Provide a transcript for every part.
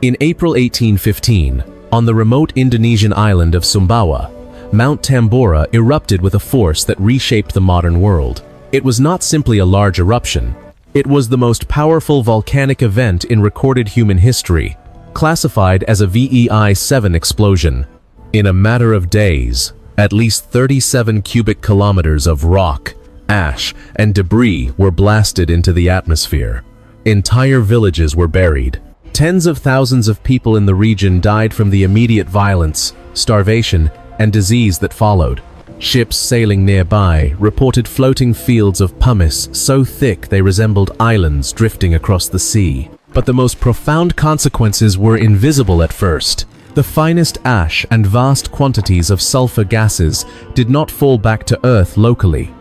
In April 1815, on the remote Indonesian island of Sumbawa, Mount Tambora erupted with a force that reshaped the modern world. It was not simply a large eruption. It was the most powerful volcanic event in recorded human history, classified as a VEI 7 explosion. In a matter of days, at least 37 cubic kilometers of rock, ash, and debris were blasted into the atmosphere. Entire villages were buried. Tens of thousands of people in the region died from the immediate violence, starvation, and disease that followed. Ships sailing nearby reported floating fields of pumice so thick they resembled islands drifting across the sea. But the most profound consequences were invisible at first. The finest ash and vast quantities of sulfur gases did not fall back to Earth locally.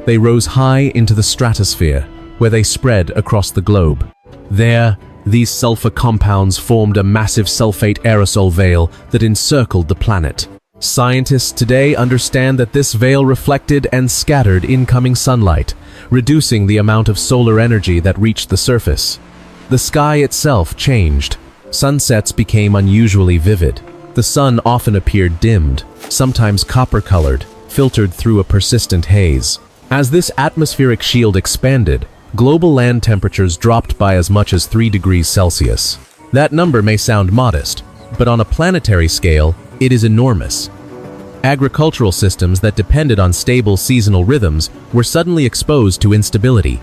They rose high into the stratosphere, where they spread across the globe. There, these sulfur compounds formed a massive sulfate aerosol veil that encircled the planet. Scientists today understand that this veil reflected and scattered incoming sunlight, reducing the amount of solar energy that reached the surface. The sky itself changed. Sunsets became unusually vivid. The sun often appeared dimmed, sometimes copper-colored, filtered through a persistent haze. As this atmospheric shield expanded, global land temperatures dropped by as much as 3 degrees Celsius. That number may sound modest, but on a planetary scale, it is enormous. Agricultural systems that depended on stable seasonal rhythms were suddenly exposed to instability.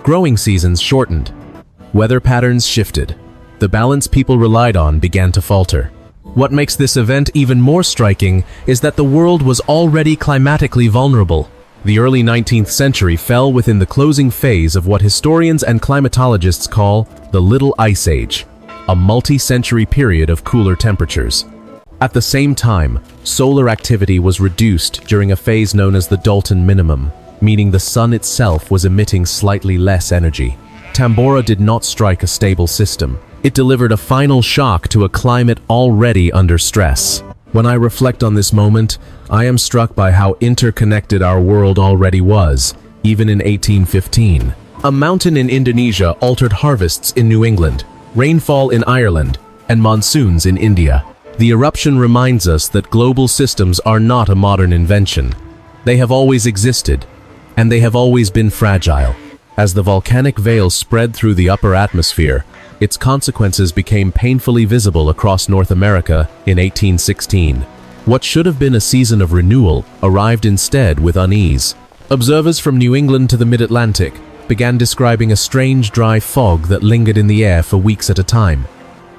Growing seasons shortened. Weather patterns shifted. The balance people relied on began to falter. What makes this event even more striking is that the world was already climatically vulnerable. The early 19th century fell within the closing phase of what historians and climatologists call the Little Ice Age, a multi-century period of cooler temperatures. At the same time, solar activity was reduced during a phase known as the Dalton minimum, meaning the sun itself was emitting slightly less energy. Tambora did not strike a stable system. It delivered a final shock to a climate already under stress. When I reflect on this moment, I am struck by how interconnected our world already was, even in 1815. A mountain in Indonesia altered harvests in New England, rainfall in Ireland, and monsoons in India. The eruption reminds us that global systems are not a modern invention. They have always existed, and they have always been fragile. As the volcanic veil spread through the upper atmosphere, its consequences became painfully visible across North America in 1816. What should have been a season of renewal arrived instead with unease. Observers from New England to the mid-Atlantic began describing a strange dry fog that lingered in the air for weeks at a time.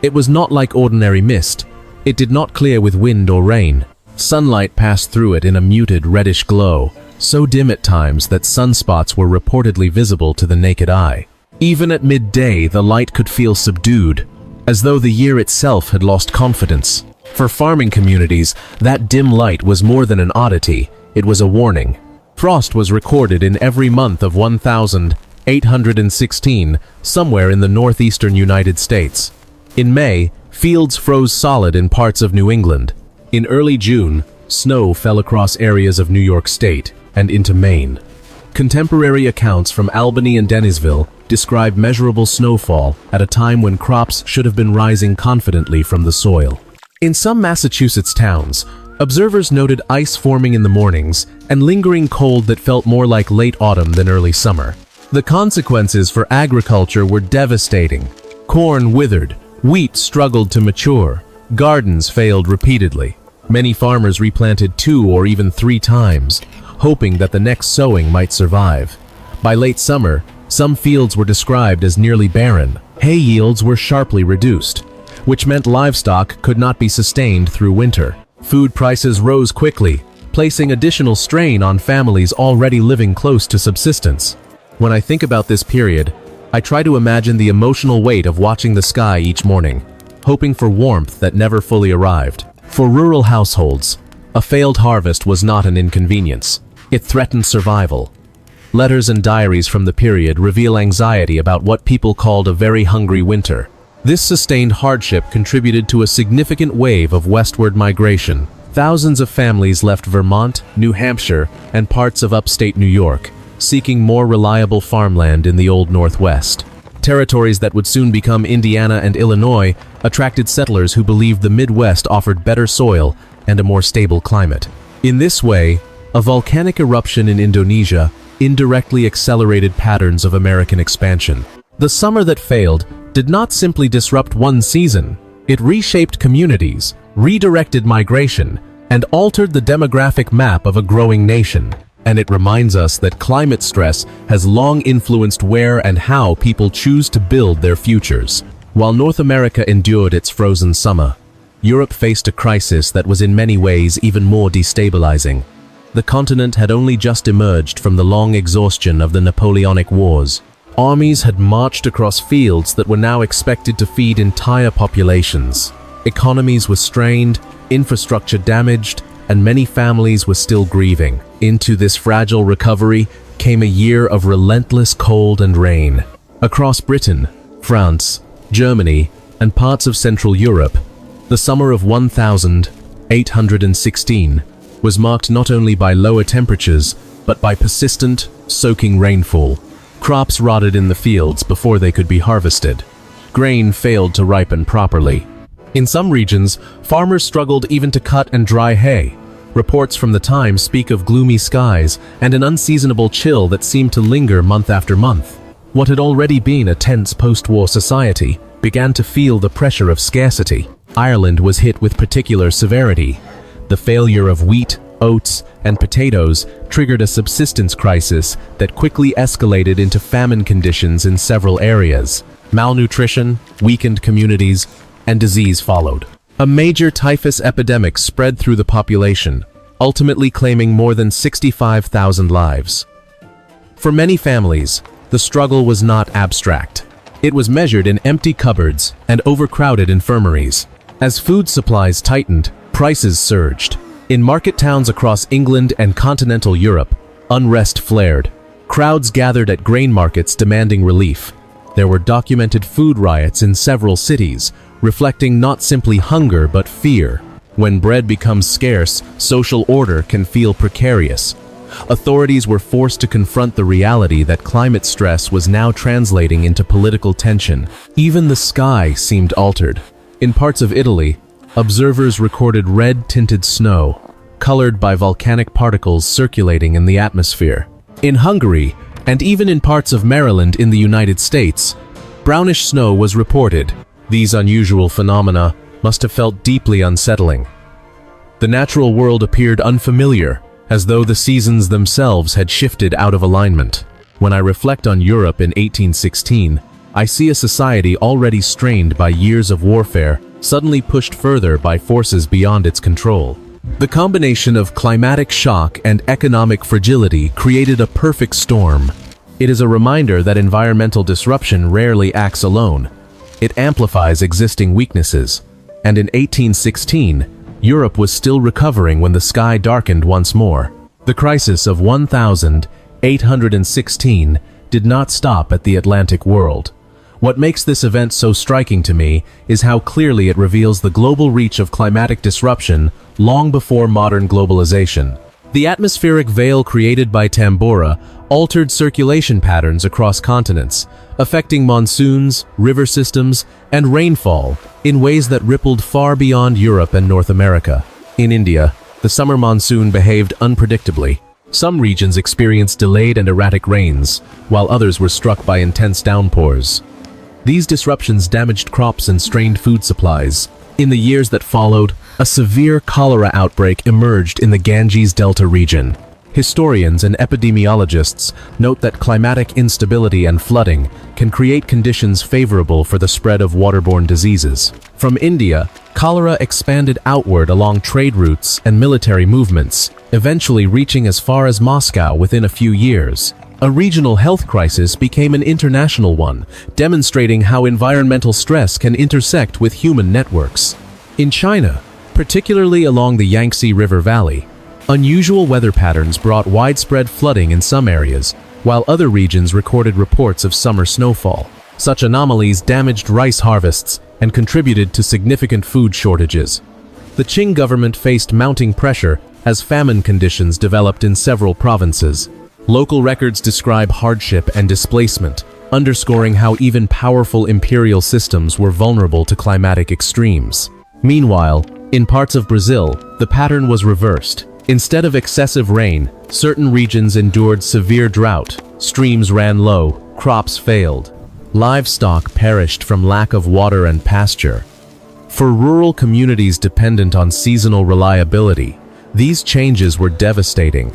It was not like ordinary mist. It did not clear with wind or rain. Sunlight passed through it in a muted reddish glow, so dim at times that sunspots were reportedly visible to the naked eye. Even at midday, the light could feel subdued, as though the year itself had lost confidence. For farming communities, that dim light was more than an oddity, it was a warning. Frost was recorded in every month of 1816, somewhere in the northeastern United States. In May, fields froze solid in parts of New England. In early June, snow fell across areas of New York State and into Maine. Contemporary accounts from Albany and Dennisville describe measurable snowfall at a time when crops should have been rising confidently from the soil. In some Massachusetts towns, observers noted ice forming in the mornings and lingering cold that felt more like late autumn than early summer. The consequences for agriculture were devastating. Corn withered, wheat struggled to mature, gardens failed repeatedly. Many farmers replanted 2 or even 3 times, hoping that the next sowing might survive. By late summer, some fields were described as nearly barren. Hay yields were sharply reduced, which meant livestock could not be sustained through winter. Food prices rose quickly, placing additional strain on families already living close to subsistence. When I think about this period, I try to imagine the emotional weight of watching the sky each morning, hoping for warmth that never fully arrived. For rural households, a failed harvest was not an inconvenience. It threatened survival. Letters and diaries from the period reveal anxiety about what people called a very hungry winter. This sustained hardship contributed to a significant wave of westward migration. Thousands of families left Vermont, New Hampshire, and parts of upstate New York, seeking more reliable farmland in the Old Northwest. Territories that would soon become Indiana and Illinois attracted settlers who believed the Midwest offered better soil and a more stable climate. In this way, a volcanic eruption in Indonesia indirectly accelerated patterns of American expansion. The summer that failed did not simply disrupt one season. It reshaped communities, redirected migration, and altered the demographic map of a growing nation. And it reminds us that climate stress has long influenced where and how people choose to build their futures. While North America endured its frozen summer, Europe faced a crisis that was in many ways even more destabilizing. The continent had only just emerged from the long exhaustion of the Napoleonic Wars. Armies had marched across fields that were now expected to feed entire populations. Economies were strained, infrastructure damaged, and many families were still grieving. Into this fragile recovery came a year of relentless cold and rain. Across Britain, France, Germany, and parts of Central Europe, the summer of 1816 was marked not only by lower temperatures, but by persistent, soaking rainfall. Crops rotted in the fields before they could be harvested. Grain failed to ripen properly. In some regions, farmers struggled even to cut and dry hay. Reports from the time speak of gloomy skies and an unseasonable chill that seemed to linger month after month. What had already been a tense post-war society began to feel the pressure of scarcity. Ireland was hit with particular severity. The failure of wheat, oats, and potatoes triggered a subsistence crisis that quickly escalated into famine conditions in several areas. Malnutrition, weakened communities, and disease followed. A major typhus epidemic spread through the population, ultimately claiming more than 65,000 lives. For many families, the struggle was not abstract. It was measured in empty cupboards and overcrowded infirmaries. As food supplies tightened, prices surged. In market towns across England and continental Europe, unrest flared. Crowds gathered at grain markets demanding relief. There were documented food riots in several cities, reflecting not simply hunger but fear. When bread becomes scarce, social order can feel precarious. Authorities were forced to confront the reality that climate stress was now translating into political tension. Even the sky seemed altered. In parts of Italy, observers recorded red-tinted snow, colored by volcanic particles circulating in the atmosphere. In Hungary, and even in parts of Maryland in the United States, brownish snow was reported. These unusual phenomena must have felt deeply unsettling. The natural world appeared unfamiliar, as though the seasons themselves had shifted out of alignment. When I reflect on Europe in 1816, I see a society already strained by years of warfare, suddenly pushed further by forces beyond its control. The combination of climatic shock and economic fragility created a perfect storm. It is a reminder that environmental disruption rarely acts alone. It amplifies existing weaknesses. And in 1816, Europe was still recovering when the sky darkened once more. The crisis of 1816 did not stop at the Atlantic world. What makes this event so striking to me is how clearly it reveals the global reach of climatic disruption long before modern globalization. The atmospheric veil created by Tambora altered circulation patterns across continents, affecting monsoons, river systems, and rainfall in ways that rippled far beyond Europe and North America. In India, the summer monsoon behaved unpredictably. Some regions experienced delayed and erratic rains, while others were struck by intense downpours. These disruptions damaged crops and strained food supplies. In the years that followed, a severe cholera outbreak emerged in the Ganges Delta region. Historians and epidemiologists note that climatic instability and flooding can create conditions favorable for the spread of waterborne diseases. From India, cholera expanded outward along trade routes and military movements, eventually reaching as far as Moscow within a few years. A regional health crisis became an international one, demonstrating how environmental stress can intersect with human networks. In China, particularly along the Yangtze River Valley, unusual weather patterns brought widespread flooding in some areas, while other regions recorded reports of summer snowfall. Such anomalies damaged rice harvests and contributed to significant food shortages. The Qing government faced mounting pressure as famine conditions developed in several provinces. Local records describe hardship and displacement, underscoring how even powerful imperial systems were vulnerable to climatic extremes. Meanwhile, in parts of Brazil, the pattern was reversed. Instead of excessive rain, certain regions endured severe drought, streams ran low, crops failed. Livestock perished from lack of water and pasture. For rural communities dependent on seasonal reliability, these changes were devastating.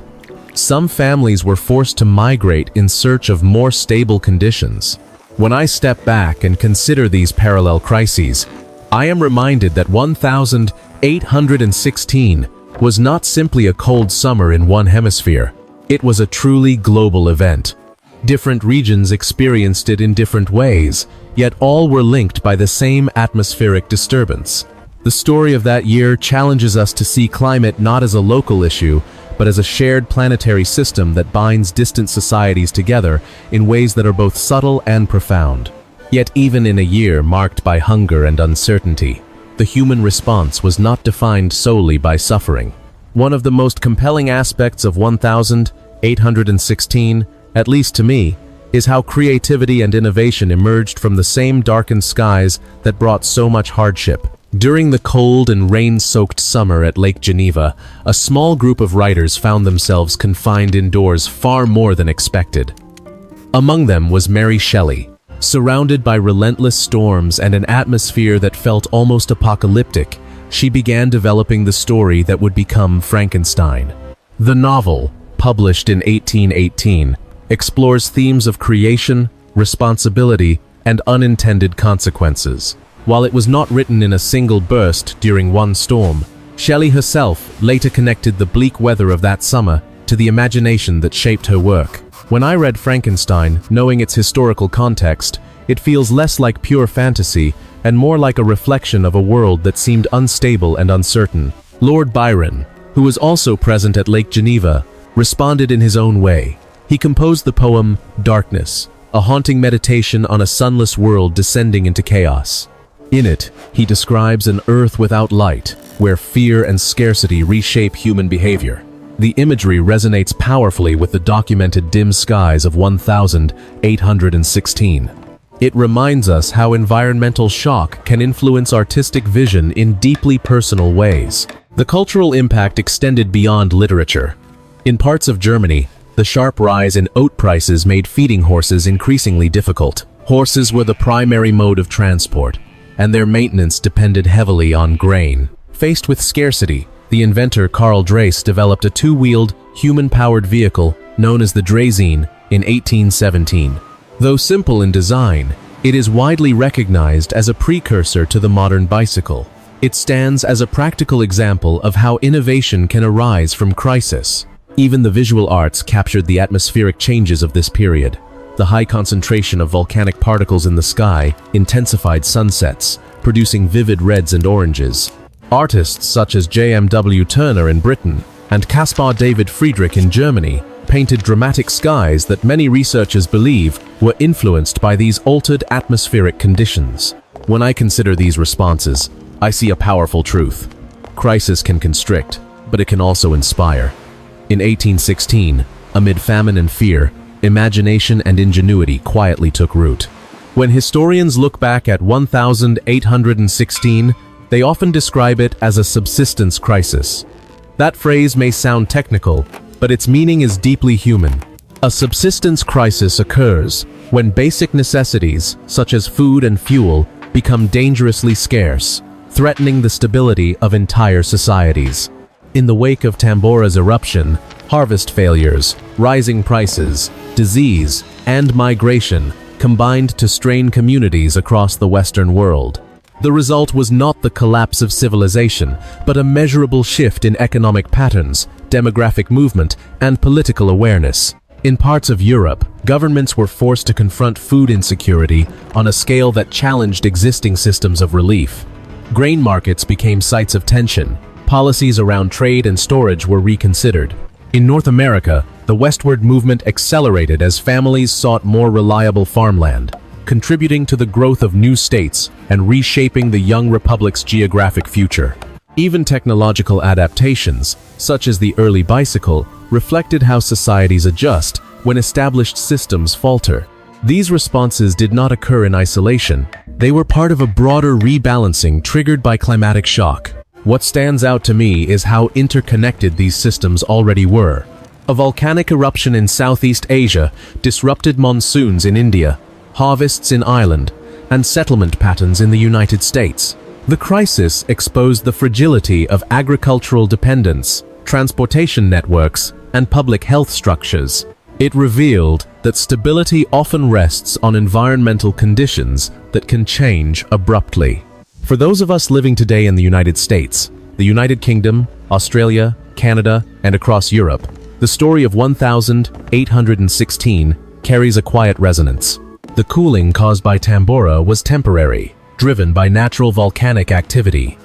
Some families were forced to migrate in search of more stable conditions. When I step back and consider these parallel crises, I am reminded that 1816 was not simply a cold summer in one hemisphere. It was a truly global event. Different regions experienced it in different ways, yet all were linked by the same atmospheric disturbance. The story of that year challenges us to see climate not as a local issue, but as a shared planetary system that binds distant societies together in ways that are both subtle and profound. Yet even in a year marked by hunger and uncertainty, the human response was not defined solely by suffering. One of the most compelling aspects of 1816, at least to me, is how creativity and innovation emerged from the same darkened skies that brought so much hardship. During the cold and rain-soaked summer at Lake Geneva, a small group of writers found themselves confined indoors far more than expected. Among them was Mary Shelley. Surrounded by relentless storms and an atmosphere that felt almost apocalyptic, she began developing the story that would become Frankenstein. The novel, published in 1818, explores themes of creation, responsibility, and unintended consequences. While it was not written in a single burst during one storm, Shelley herself later connected the bleak weather of that summer to the imagination that shaped her work. When I read Frankenstein, knowing its historical context, it feels less like pure fantasy and more like a reflection of a world that seemed unstable and uncertain. Lord Byron, who was also present at Lake Geneva, responded in his own way. He composed the poem Darkness, a haunting meditation on a sunless world descending into chaos. In it, he describes an earth without light, where fear and scarcity reshape human behavior. The imagery resonates powerfully with the documented dim skies of 1816. It reminds us how environmental shock can influence artistic vision in deeply personal ways. The cultural impact extended beyond literature. In parts of Germany, the sharp rise in oat prices made feeding horses increasingly difficult. Horses were the primary mode of transport, and their maintenance depended heavily on grain. Faced with scarcity, the inventor Karl Dreis developed a two-wheeled, human-powered vehicle known as the Draisine in 1817. Though simple in design, it is widely recognized as a precursor to the modern bicycle. It stands as a practical example of how innovation can arise from crisis. Even the visual arts captured the atmospheric changes of this period. The high concentration of volcanic particles in the sky intensified sunsets, producing vivid reds and oranges. Artists such as J.M.W. Turner in Britain and Caspar David Friedrich in Germany painted dramatic skies that many researchers believe were influenced by these altered atmospheric conditions. When I consider these responses, I see a powerful truth. Crisis can constrict, but it can also inspire. In 1816, amid famine and fear, imagination and ingenuity quietly took root. When historians look back at 1816, they often describe it as a subsistence crisis. That phrase may sound technical, but its meaning is deeply human. A subsistence crisis occurs when basic necessities, such as food and fuel, become dangerously scarce, threatening the stability of entire societies. In the wake of Tambora's eruption, harvest failures, rising prices, disease, and migration combined to strain communities across the Western world. The result was not the collapse of civilization, but a measurable shift in economic patterns, demographic movement, and political awareness. In parts of Europe, governments were forced to confront food insecurity on a scale that challenged existing systems of relief. Grain markets became sites of tension. Policies around trade and storage were reconsidered. In North America, the westward movement accelerated as families sought more reliable farmland, contributing to the growth of new states and reshaping the young republic's geographic future. Even technological adaptations, such as the early bicycle, reflected how societies adjust when established systems falter. These responses did not occur in isolation. They were part of a broader rebalancing triggered by climatic shock. What stands out to me is how interconnected these systems already were. A volcanic eruption in Southeast Asia disrupted monsoons in India, harvests in Ireland, and settlement patterns in the United States. The crisis exposed the fragility of agricultural dependence, transportation networks, and public health structures. It revealed that stability often rests on environmental conditions that can change abruptly. For those of us living today in the United States, the United Kingdom, Australia, Canada, and across Europe, the story of 1816 carries a quiet resonance. The cooling caused by Tambora was temporary, driven by natural volcanic activity.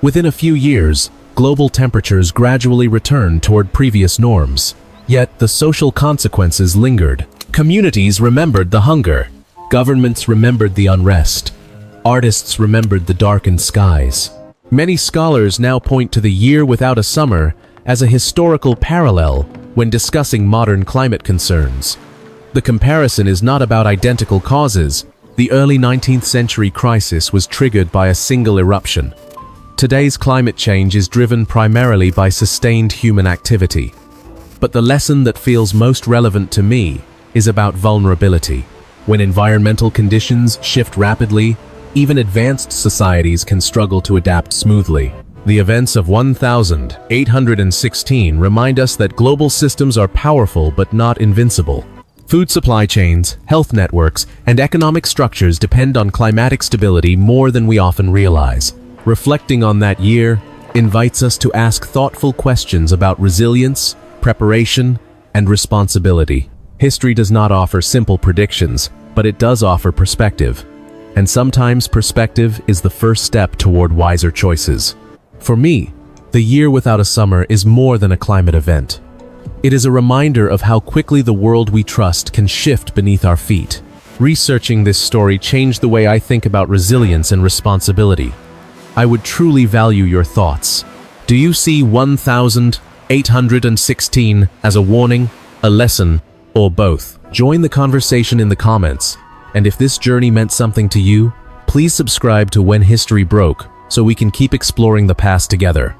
Within a few years, global temperatures gradually returned toward previous norms. Yet the social consequences lingered. Communities remembered the hunger. Governments remembered the unrest. Artists remembered the darkened skies. Many scholars now point to the year without a summer as a historical parallel when discussing modern climate concerns. The comparison is not about identical causes. The early 19th century crisis was triggered by a single eruption. Today's climate change is driven primarily by sustained human activity. But the lesson that feels most relevant to me is about vulnerability. When environmental conditions shift rapidly, even advanced societies can struggle to adapt smoothly. The events of 1816 remind us that global systems are powerful but not invincible. Food supply chains, health networks, and economic structures depend on climatic stability more than we often realize. Reflecting on that year invites us to ask thoughtful questions about resilience, preparation, and responsibility. History does not offer simple predictions, but it does offer perspective. And sometimes perspective is the first step toward wiser choices. For me, the year without a summer is more than a climate event. It is a reminder of how quickly the world we trust can shift beneath our feet. Researching this story changed the way I think about resilience and responsibility. I would truly value your thoughts. Do you see 1816 as a warning, a lesson, or both? Join the conversation in the comments. And if this journey meant something to you, please subscribe to When History Broke so we can keep exploring the past together.